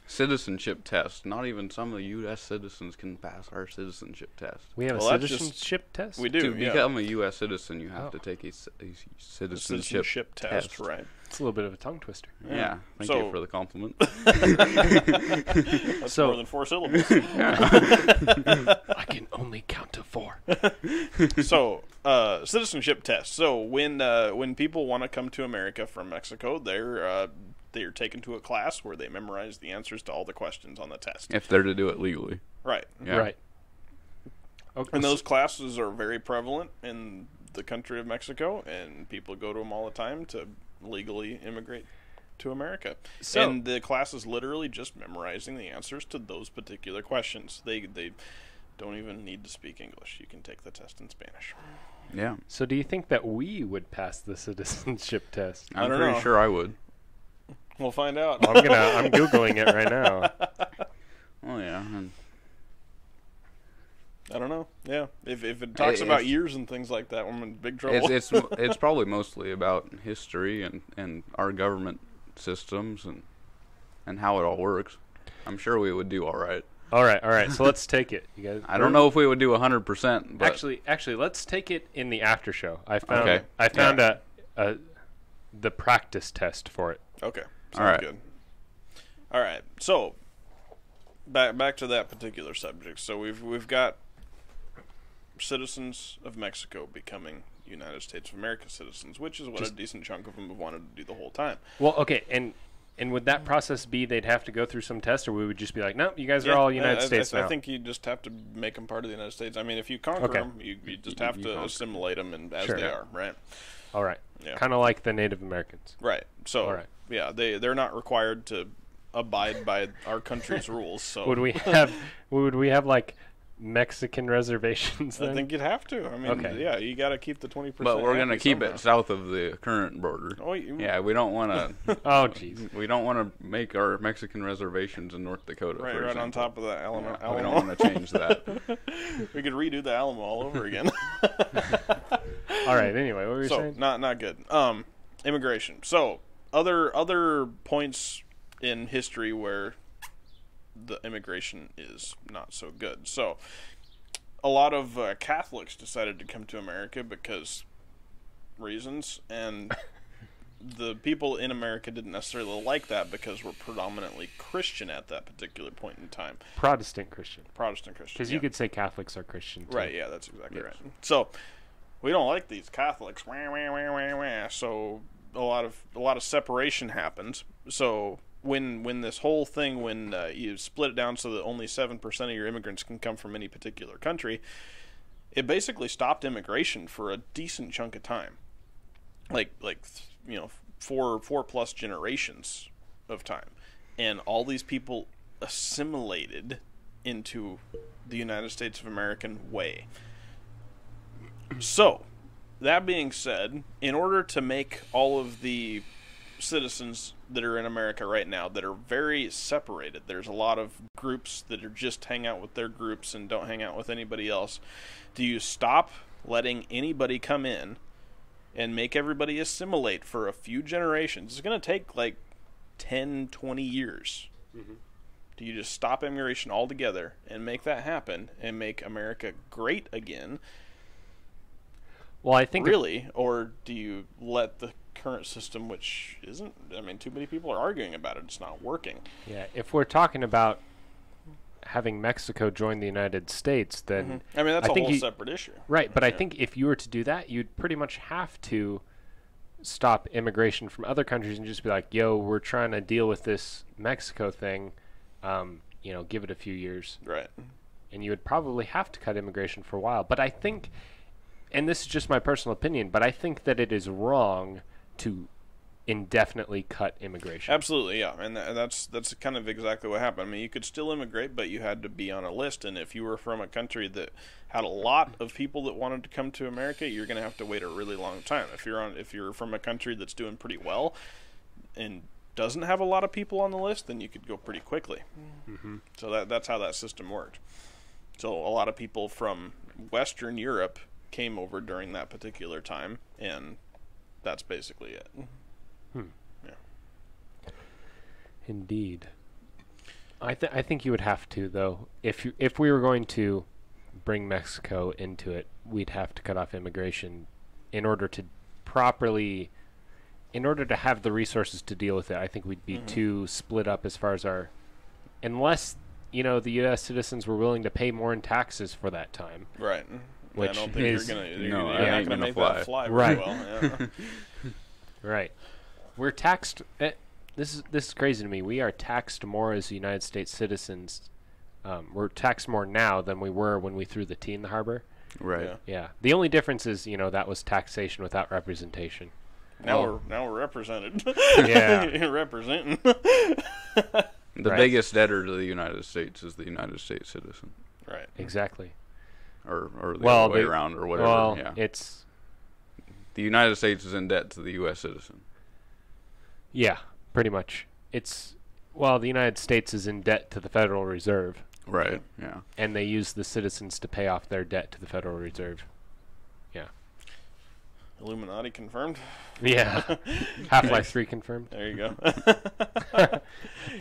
citizenship test? Not even some of the U.S. citizens can pass our citizenship test. We have Well, a that's just- citizenship test. We do. To yeah. become a U.S. citizen, you have Oh. to take a The citizenship test, right? It's a little bit of a tongue twister. Yeah, thank So- you for the compliment. That's So- more than 4 syllables. I can only count to 4. So, citizenship test. So when people want to come to America from Mexico, they're taken to a class where they memorize the answers to all the questions on the test. If they're to do it legally. Right. Yeah. Right. Okay. And those classes are very prevalent in the country of Mexico, and people go to them all the time to legally immigrate to America. So- And the class is literally just memorizing the answers to those particular questions. They don't even need to speak English. You can take the test in Spanish. Yeah. So do you think that we would pass the citizenship test? I'm don't pretty know. sure I would. We'll find out. I'm Googling it right now. Oh, yeah. And I don't know. Yeah, if it talks about years and things like that, I'm in big trouble. it's probably mostly about history and our government systems and how it all works. I'm sure we would do all right. All right. So let's take it, you guys. I don't know if we would do 100%, but Actually, let's take it in the after show. I found Okay. the practice test for it. Okay, sounds All right. good. All right, so back to that particular subject. So we've got citizens of Mexico becoming United States of America citizens, which is what a decent chunk of them have wanted to do the whole time. Well, okay, and would that process be they'd have to go through some test, or we would just be like, no, you guys are all United States now? I think you just have to make them part of the United States. I mean, if you conquer them, you just have to assimilate them as Sure. they are, right? All right. Yeah. Kind of like the Native Americans. Right. So, All right. yeah, they're not required to abide by our country's rules. So Would we have like Mexican reservations then? I think you'd have to. I mean, Okay. yeah, you got to keep the 20%. but we're going to happy keep somehow. it south of the current border. Oh, Yeah, we don't want to. Oh, jeez. We don't want to make our Mexican reservations in North Dakota. right, for right on example. top of the Alamo. We Alamo. don't want to change that. We could redo the Alamo all over again. All right. Anyway, what were you So saying? not good. Immigration. So other points in history where the immigration is not so good. So a lot of Catholics decided to come to America because reasons, and the people in America didn't necessarily like that because we're predominantly Christian at that particular point in time. Protestant Christian. Because you could say Catholics are Christian too. Right, yeah, that's exactly right. So we don't like these Catholics. Wah, wah, wah, wah, wah. So a lot of separation happens. So when this whole thing, when you split it down so that only 7% of your immigrants can come from any particular country, it basically stopped immigration for a decent chunk of time. Like 4+ generations of time, and all these people assimilated into the United States of American way. So, that being said, in order to make all of the citizens that are in America right now that are very separated, there's a lot of groups that are just hang out with their groups and don't hang out with anybody else. Do you stop letting anybody come in and make everybody assimilate for a few generations? It's going to take like 10, 20 years. Mm-hmm. Do you just stop immigration altogether and make that happen and make America great again? Well, I think really, or do you let the current system, which isn't, I mean, too many people are arguing about it, it's not working. Yeah, if we're talking about having Mexico join the United States, then I mean, that's a whole separate issue. Right, but I think if you were to do that, you'd pretty much have to stop immigration from other countries and just be like, yo, we're trying to deal with this Mexico thing, give it a few years. Right. And you would probably have to cut immigration for a while. But I think, and this is just my personal opinion, but I think that it is wrong to indefinitely cut immigration. Absolutely, yeah, and that's kind of exactly what happened. I mean, you could still immigrate, but you had to be on a list, and if you were from a country that had a lot of people that wanted to come to America, you're going to have to wait a really long time. If you're from a country that's doing pretty well and doesn't have a lot of people on the list, then you could go pretty quickly. Mm-hmm. So that's how that system worked. So a lot of people from Western Europe came over during that particular time, and that's basically it. Yeah. Indeed. I think you would have to, though. If we were going to bring Mexico into it, we'd have to cut off immigration in order to have the resources to deal with it. I think we'd be too split up as far as unless the U.S. citizens were willing to pay more in taxes for that time. Right. Which I don't think you're not going to make fly. that fly right. very well. Yeah. Right. We're taxed. This is crazy to me. We are taxed more as United States citizens. We're taxed more now than we were when we threw the tea in the harbor. Right. Yeah. The only difference is, that was taxation without representation. Now we're represented. Yeah. Representing. The biggest debtor to the United States is the United States citizen. Right. Exactly. Or the other way around, or whatever. Well, yeah. it's... The United States is in debt to the U.S. citizen. Yeah, pretty much. The United States is in debt to the Federal Reserve. Right, yeah. And they use the citizens to pay off their debt to the Federal Reserve. Yeah. Illuminati confirmed? Yeah. Half-Life 3 confirmed. There you go.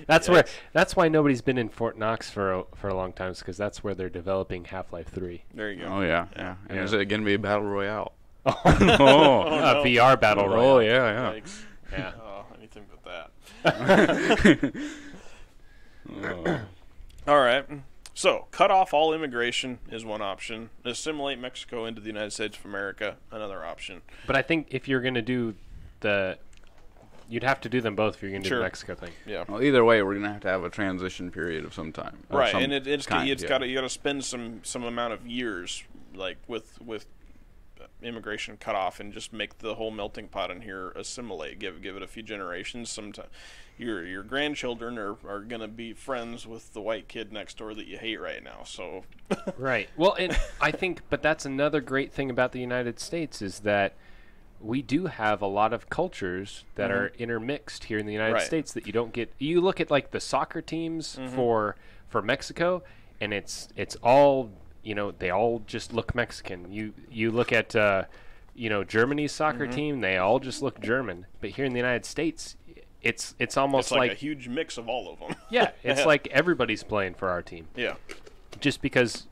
That's why nobody's been in Fort Knox for a long time, because that's where they're developing Half-Life 3. There you go. Oh, yeah. And is it going to be a battle royale? No. VR battle royale. Oh, yeah. Yikes. Yeah. Oh, anything but that. All right. So, cut off all immigration is one option. Assimilate Mexico into the United States of America, another option. But I think if you're going to do you'd have to do them both if you're going to do the Mexico thing. Yeah. Well, either way, we're going to have a transition period of some time. Right, and you got to spend some amount of years, like with immigration cut off, and just make the whole melting pot in here assimilate. Give it a few generations. Sometime your grandchildren are going to be friends with the white kid next door that you hate right now. So right. Well, and I think, but that's another great thing about the United States is that we do have a lot of cultures that are intermixed here in the United States that you don't get. You look at like the soccer teams for Mexico, and it's all, they all just look Mexican. You look at Germany's soccer team, they all just look German. But here in the United States, it's almost It's like a huge mix of all of them. yeah, it's like everybody's playing for our team. Yeah. Just because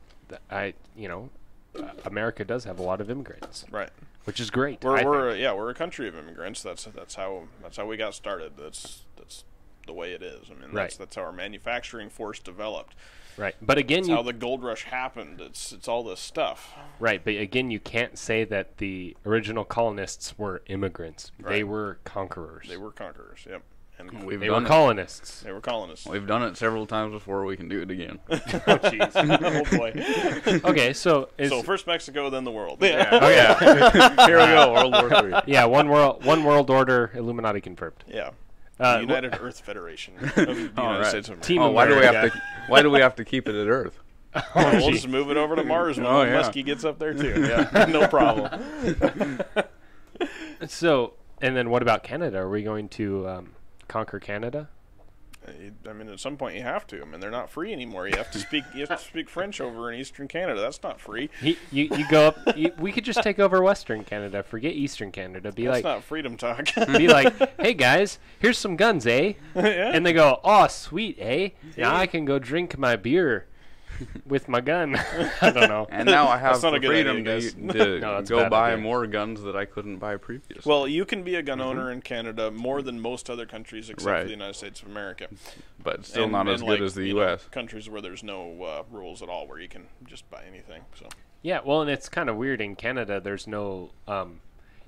America does have a lot of immigrants, Right. which is great. We're a country of immigrants. That's how we got started. That's the way it is. I mean, that's how our manufacturing force developed. Right, but again, how the gold rush happened. It's all this stuff. Right, but again, you can't say that the original colonists were immigrants. Right. They were conquerors. They were conquerors. Yep. And they were colonists. They were colonists. We've done it several times before. We can do it again. Oh, jeez. Oh boy. Okay, so first Mexico, then the world. Yeah. Oh yeah. Here we go. World War III. Yeah, one world order. Illuminati confirmed. Yeah. United Earth Federation of the United States of America. Team why do we have to keep it at Earth? We'll just move it over to Mars when Muskie gets up there too. Yeah, no problem. So, and then what about Canada? Are we going to conquer Canada? I mean, at some point you have to. I mean, they're not free anymore. You have to speak French over in Eastern Canada. That's not free. You go up. We could just take over Western Canada. Forget Eastern Canada. That's not freedom talk. Be like, hey guys, here's some guns, eh? Yeah. And they go, oh sweet, eh? Now I can go drink my beer with my gun. I don't know. And now I have That's not the a good freedom idea, to No, that's a go bad buy idea. more guns that I couldn't buy previously. Well, you can be a gun owner in Canada more than most other countries except Right. for the United States of America. but still not as good as the U.S. Countries where there's no rules at all, where you can just buy anything. So Yeah, well, and it's kind of weird in Canada. There's no.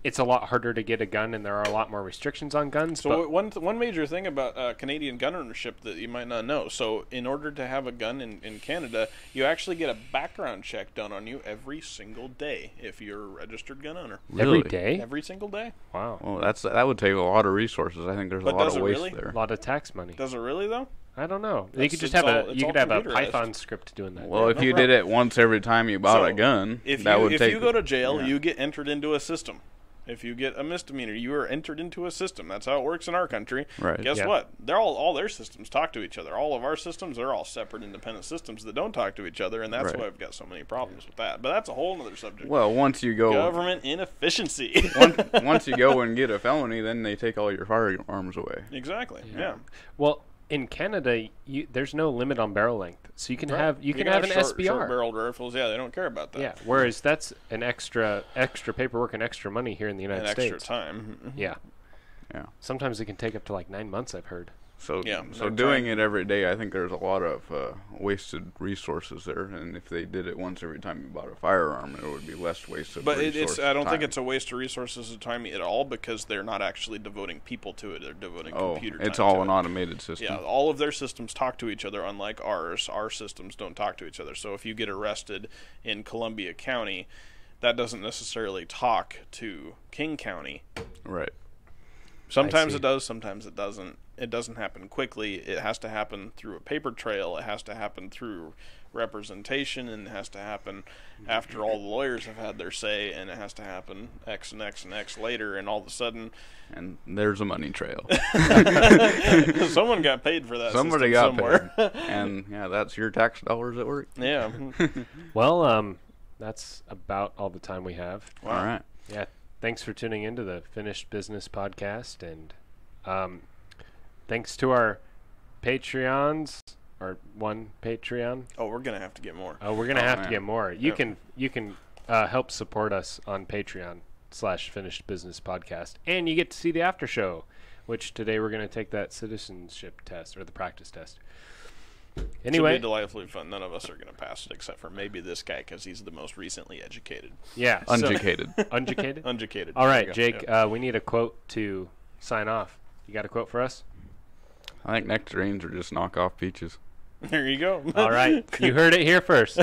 It's a lot harder to get a gun, and there are a lot more restrictions on guns. So one major thing about Canadian gun ownership that you might not know. So in order to have a gun in Canada, you actually get a background check done on you every single day if you're a registered gun owner. Every Really? day? Every single day. Wow. Well, that would take a lot of resources. I think there's But a lot does of it waste really? there. A lot of tax money. Does it really though? I don't know. You That's- could just it's have all- it's you all could have a computerized. Python script doing that. Well, if no you problem. did it once every time you bought So, a gun, If that would take. you go to jail, yeah. you get entered into a system. If you get a misdemeanor, you are entered into a system. That's how it works in our country. Right. Guess Yeah. what? They're all their systems talk to each other. All of our systems are all separate, independent systems that don't talk to each other, and that's Right. why we've got so many problems with that. But that's a whole other subject. Well, once you go, Government inefficiency. once you go and get a felony, then they take all your firearms away. Exactly. Yeah. Well, in Canada, there's no limit on barrel length, so you can Right. have can an short, SBR. Short-barreled rifles. Yeah, they don't care about that. Yeah. Whereas that's an extra paperwork and extra money here in the United And States. extra time. Yeah. Yeah. Sometimes it can take up to like 9 months. I've heard. So, Yeah, so they're doing trying- it every day, I think there's a lot of wasted resources there. And if they did it once every time you bought a firearm, it would be less wasted. But I don't think time. it's a waste of resources and time at all because they're not actually devoting people to it. They're devoting computer time it's all to an it. automated system. Yeah, all of their systems talk to each other, unlike ours. Our systems don't talk to each other. So if you get arrested in Columbia County, that doesn't necessarily talk to King County. Right. Sometimes see. it does, sometimes it doesn't. It doesn't happen quickly. It has to happen through a paper trail. It has to happen through representation, and it has to happen after all the lawyers have had their say, and it has to happen X and X and X later, and all of a sudden And there's a money trail. someone got paid for that. Somebody system got somewhere. paid. And yeah, that's your tax dollars at work. Yeah. Well, that's about all the time we have. Wow. All right. Yeah. Thanks for tuning into the Finished Business Podcast, and thanks to our Patreons, our one Patreon. Oh, we're gonna have to get more. Oh, we're gonna have to man. get more. You Yep. can help support us on Patreon/Finished Business Podcast, and you get to see the after show, which today we're gonna take that citizenship test or the practice test. Anyway, Should be delightfully fun. None of us are gonna pass it except for maybe this guy because he's the most recently educated. yeah, Uneducated. uneducated. Uneducated. All There right, you go. Jake, Yeah. we need a quote to sign off. You got a quote for us? I think nectarines are just knockoff peaches. There you go. All right, you heard it here first.